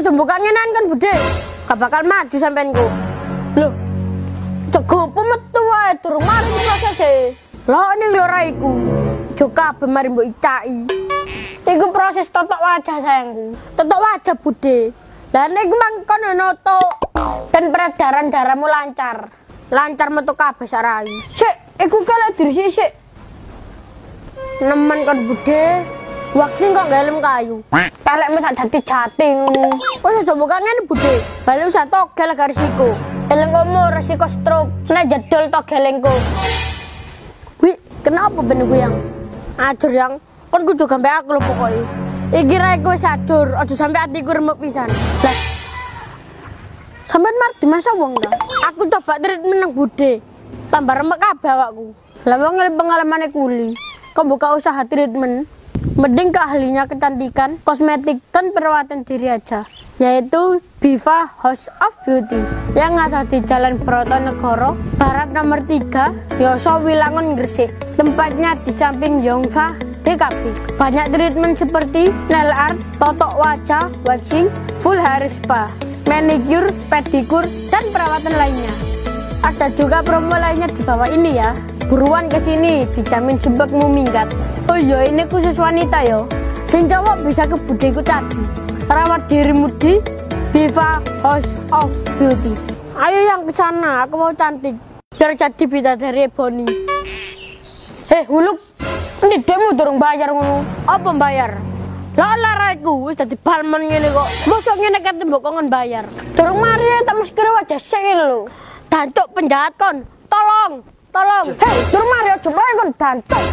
Wis jembukan ngenan kan Bude. Gak bakal maju sampean ku. Lho. Cegopo metu wae durung mari prosese. Lah ning lho ra iku. Jo kabeh mari mbok icaki. Iku proses totok wajah sayangku. Totok wajah Bude. Lah niku mangkon noto dan peredaran darahmu lancar. Lancar metu kabeh sarai. Sik, iku kele diri sik. Nemen kon Bude. Waksin kok galem kayu. Pelek mesak dadi jati ngono. Wis aja mbok ngene Bude. Bali usah togel gak risiko. Eleng komo resiko stroke. Nek jedol togelengku. Wi, kenapa ben ku yang? Ajur yang kon kudu gambe aku lho pokoke. Iki ra iku wis ajur, aja sampe atiku remuk pisan. Lah. Sampeyan mardi masa wong ta? Aku coba treatment nang Bude. Tambah remek kabeh awakku. Lah wong pengalamane kuli. Kok buka usaha treatment? Mending keahlinya kecantikan, kosmetik, dan perawatan diri aja, yaitu Biva House of Beauty yang ada di Jalan Brotonegoro Barat nomor 3, Yoso Wilangun, Gresik. Tempatnya di samping Yongfa DKP. Banyak treatment seperti nail art, totok wajah, waxing, full hair spa, manicure, pedicure, dan perawatan lainnya. Ada juga promo lainnya di bawah ini ya. Buruan kesini, dijamin sumpekmu minggat. Oh iya, ini khusus wanita yo. Sing cowok bisa ke Budeku tadi. Rawat dirimu di Biva House of Beauty. Ayo yang ke sana, aku mau cantik. Biar jadi bidadari Ebony. Huluk, ini demo durung bayar ngono. Apa bayar? Lah laraiku wis dadi balmen ngene kok. Mosok ngene kate mbok kongen bayar. Durung mari tak mesti wajah sik lho. Dancuk penjahat kon. Tolong. Durung mari aja kon dancuk.